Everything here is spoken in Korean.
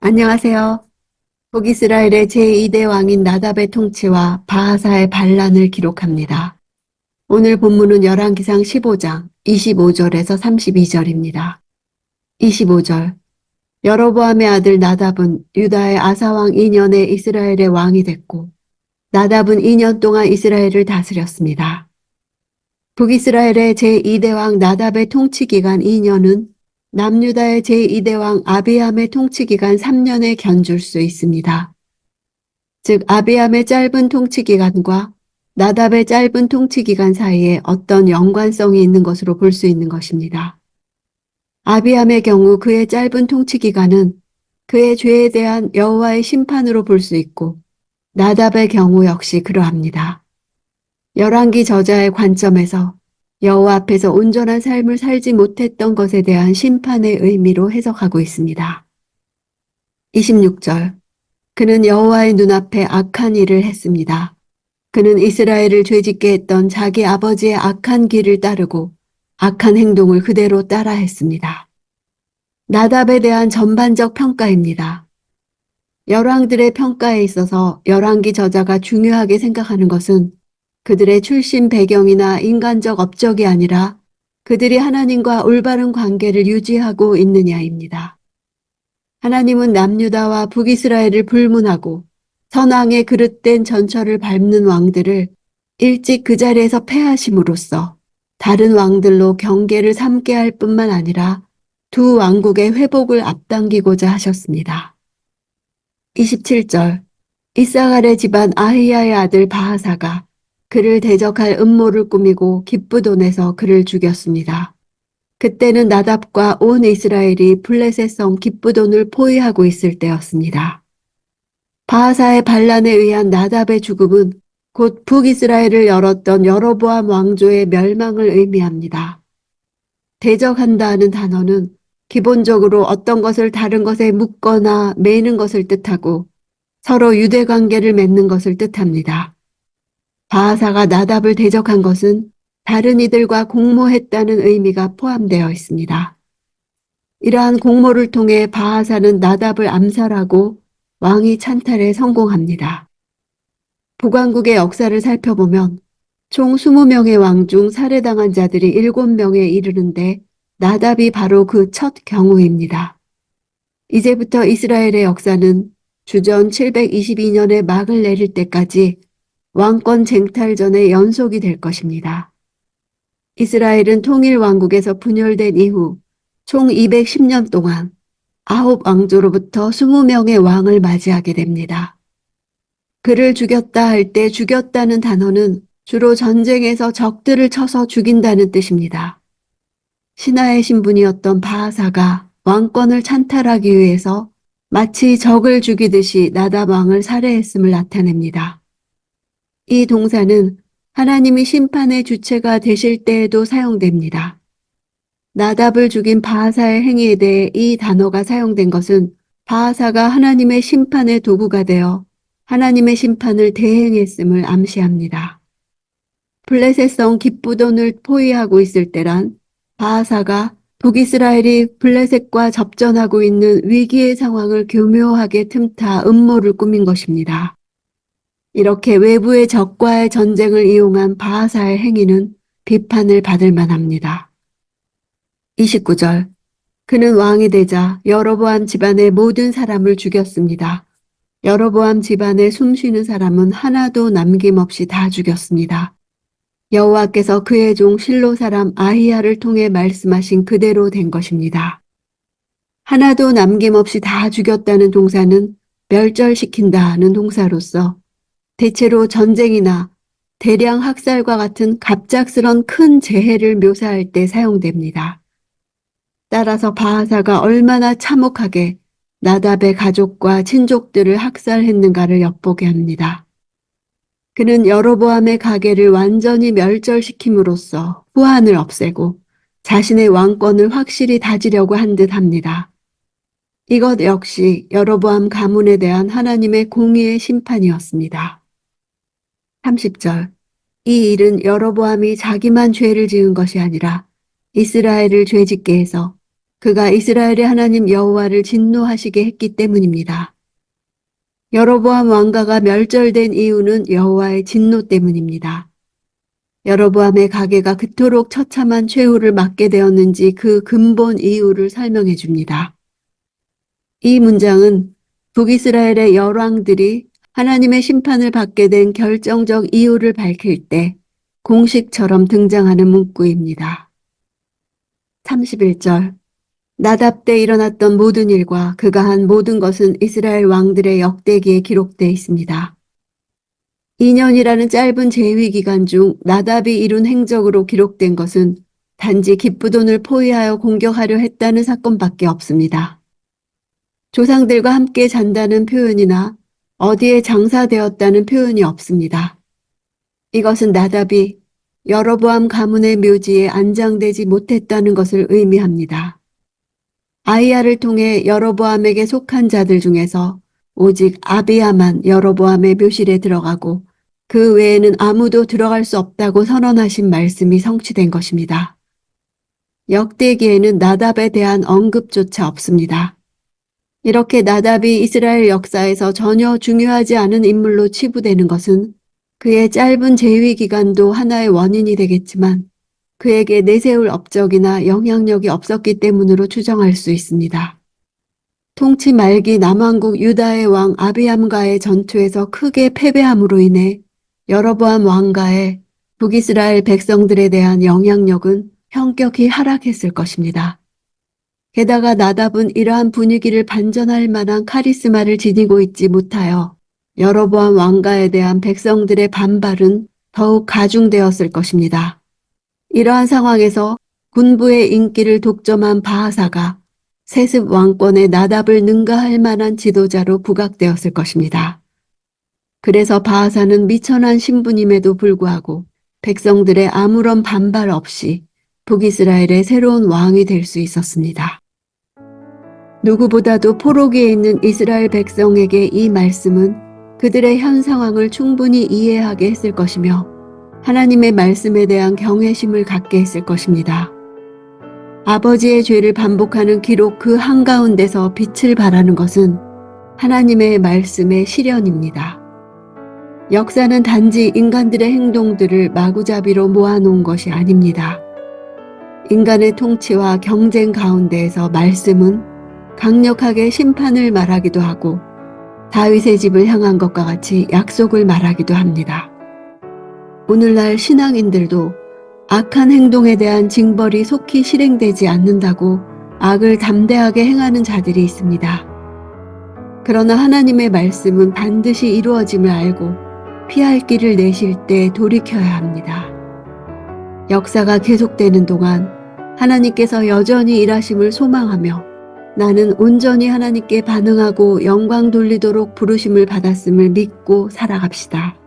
안녕하세요. 북이스라엘의 제2대 왕인 나답의 통치와 바하사의 반란을 기록합니다. 오늘 본문은 열왕기상 15장 25절에서 32절입니다. 25절. 여로보암의 아들 나답은 유다의 아사왕 2년에 이스라엘의 왕이 됐고 나답은 2년 동안 이스라엘을 다스렸습니다. 북이스라엘의 제2대 왕 나답의 통치기간 2년은 남유다의 제2대 왕 아비암의 통치기간 3년에 견줄 수 있습니다. 즉 아비암의 짧은 통치기간과 나답의 짧은 통치기간 사이에 어떤 연관성이 있는 것으로 볼 수 있는 것입니다. 아비암의 경우 그의 짧은 통치기간은 그의 죄에 대한 여호와의 심판으로 볼 수 있고 나답의 경우 역시 그러합니다. 열왕기 저자의 관점에서 여호와 앞에서 온전한 삶을 살지 못했던 것에 대한 심판의 의미로 해석하고 있습니다. 26절. 그는 여호와의 눈앞에 악한 일을 했습니다. 그는 이스라엘을 죄짓게 했던 자기 아버지의 악한 길을 따르고 악한 행동을 그대로 따라했습니다. 나답에 대한 전반적 평가입니다. 열왕들의 평가에 있어서 열왕기 저자가 중요하게 생각하는 것은 그들의 출신 배경이나 인간적 업적이 아니라 그들이 하나님과 올바른 관계를 유지하고 있느냐입니다. 하나님은 남유다와 북이스라엘을 불문하고 선왕의 그릇된 전철을 밟는 왕들을 일찍 그 자리에서 패하심으로써 다른 왕들로 경계를 삼게 할 뿐만 아니라 두 왕국의 회복을 앞당기고자 하셨습니다. 27절. 이사갈의 집안 아히야의 아들 바하사가 그를 대적할 음모를 꾸미고 기브돈에서 그를 죽였습니다. 그때는 나답과 온 이스라엘이 블레셋 성 기브돈을 포위하고 있을 때였습니다. 바하사의 반란에 의한 나답의 죽음은 곧 북이스라엘을 열었던 여로보암 왕조의 멸망을 의미합니다. 대적한다는 단어는 기본적으로 어떤 것을 다른 것에 묶거나 매는 것을 뜻하고 서로 유대 관계를 맺는 것을 뜻합니다. 바하사가 나답을 대적한 것은 다른 이들과 공모했다는 의미가 포함되어 있습니다. 이러한 공모를 통해 바하사는 나답을 암살하고 왕위 찬탈에 성공합니다. 북왕국의 역사를 살펴보면 총 20명의 왕 중 살해당한 자들이 7명에 이르는데 나답이 바로 그 첫 경우입니다. 이제부터 이스라엘의 역사는 주전 722년에 막을 내릴 때까지 왕권 쟁탈전의 연속이 될 것입니다. 이스라엘은 통일왕국에서 분열된 이후 총 210년 동안 9왕조로부터 20명의 왕을 맞이하게 됩니다. 그를 죽였다 할 때 죽였다는 단어는 주로 전쟁에서 적들을 쳐서 죽인다는 뜻입니다. 신하의 신분이었던 바하사가 왕권을 찬탈하기 위해서 마치 적을 죽이듯이 나답 왕을 살해했음을 나타냅니다. 이 동사는 하나님이 심판의 주체가 되실 때에도 사용됩니다. 나답을 죽인 바하사의 행위에 대해 이 단어가 사용된 것은 바하사가 하나님의 심판의 도구가 되어 하나님의 심판을 대행했음을 암시합니다. 블레셋 성 기브돈을 포위하고 있을 때란 바하사가 북이스라엘이 블레셋과 접전하고 있는 위기의 상황을 교묘하게 틈타 음모를 꾸민 것입니다. 이렇게 외부의 적과의 전쟁을 이용한 바하사의 행위는 비판을 받을 만합니다. 29절. 그는 왕이 되자 여로보암 집안의 모든 사람을 죽였습니다. 여로보암 집안에 숨쉬는 사람은 하나도 남김없이 다 죽였습니다. 여호와께서 그의 종 실로 사람 아히야를 통해 말씀하신 그대로 된 것입니다. 하나도 남김없이 다 죽였다는 동사는 멸절시킨다는 동사로서 대체로 전쟁이나 대량 학살과 같은 갑작스런 큰 재해를 묘사할 때 사용됩니다. 따라서 바하사가 얼마나 참혹하게 나답의 가족과 친족들을 학살했는가를 엿보게 합니다. 그는 여로보암의 가계를 완전히 멸절시킴으로써 후한을 없애고 자신의 왕권을 확실히 다지려고 한 듯 합니다. 이것 역시 여로보암 가문에 대한 하나님의 공의의 심판이었습니다. 30절. 이 일은 여로보암이 자기만 죄를 지은 것이 아니라 이스라엘을 죄짓게 해서 그가 이스라엘의 하나님 여호와를 진노하시게 했기 때문입니다. 여로보암 왕가가 멸절된 이유는 여호와의 진노 때문입니다. 여로보암의 가계가 그토록 처참한 최후를 맞게 되었는지 그 근본 이유를 설명해 줍니다. 이 문장은 북이스라엘의 열왕들이 하나님의 심판을 받게 된 결정적 이유를 밝힐 때 공식처럼 등장하는 문구입니다. 31절 나답 때 일어났던 모든 일과 그가 한 모든 것은 이스라엘 왕들의 역대기에 기록되어 있습니다. 2년이라는 짧은 재위 기간 중 나답이 이룬 행적으로 기록된 것은 단지 기쁘돈을 포위하여 공격하려 했다는 사건밖에 없습니다. 조상들과 함께 잔다는 표현이나 어디에 장사되었다는 표현이 없습니다. 이것은 나답이 여로보암 가문의 묘지에 안장되지 못했다는 것을 의미합니다. 아이야를 통해 여로보암에게 속한 자들 중에서 오직 아비야만 여로보암의 묘실에 들어가고 그 외에는 아무도 들어갈 수 없다고 선언하신 말씀이 성취된 것입니다. 역대기에는 나답에 대한 언급조차 없습니다. 이렇게 나답이 이스라엘 역사에서 전혀 중요하지 않은 인물로 치부되는 것은 그의 짧은 재위 기간도 하나의 원인이 되겠지만 그에게 내세울 업적이나 영향력이 없었기 때문으로 추정할 수 있습니다. 통치 말기 남왕국 유다의 왕 아비암과의 전투에서 크게 패배함으로 인해 여로보암 왕가의 북이스라엘 백성들에 대한 영향력은 현격히 하락했을 것입니다. 게다가 나답은 이러한 분위기를 반전할 만한 카리스마를 지니고 있지 못하여 여로보암 왕가에 대한 백성들의 반발은 더욱 가중되었을 것입니다. 이러한 상황에서 군부의 인기를 독점한 바하사가 세습 왕권의 나답을 능가할 만한 지도자로 부각되었을 것입니다. 그래서 바하사는 미천한 신분임에도 불구하고 백성들의 아무런 반발 없이 북이스라엘의 새로운 왕이 될 수 있었습니다. 누구보다도 포로기에 있는 이스라엘 백성에게 이 말씀은 그들의 현 상황을 충분히 이해하게 했을 것이며 하나님의 말씀에 대한 경외심을 갖게 했을 것입니다. 아버지의 죄를 반복하는 기록 그 한가운데서 빛을 발하는 것은 하나님의 말씀의 실현입니다. 역사는 단지 인간들의 행동들을 마구잡이로 모아놓은 것이 아닙니다. 인간의 통치와 경쟁 가운데에서 말씀은 강력하게 심판을 말하기도 하고 다윗의 집을 향한 것과 같이 약속을 말하기도 합니다. 오늘날 신앙인들도 악한 행동에 대한 징벌이 속히 실행되지 않는다고 악을 담대하게 행하는 자들이 있습니다. 그러나 하나님의 말씀은 반드시 이루어짐을 알고 피할 길을 내실 때 돌이켜야 합니다. 역사가 계속되는 동안 하나님께서 여전히 일하심을 소망하며 나는 온전히 하나님께 반응하고 영광 돌리도록 부르심을 받았음을 믿고 살아갑시다.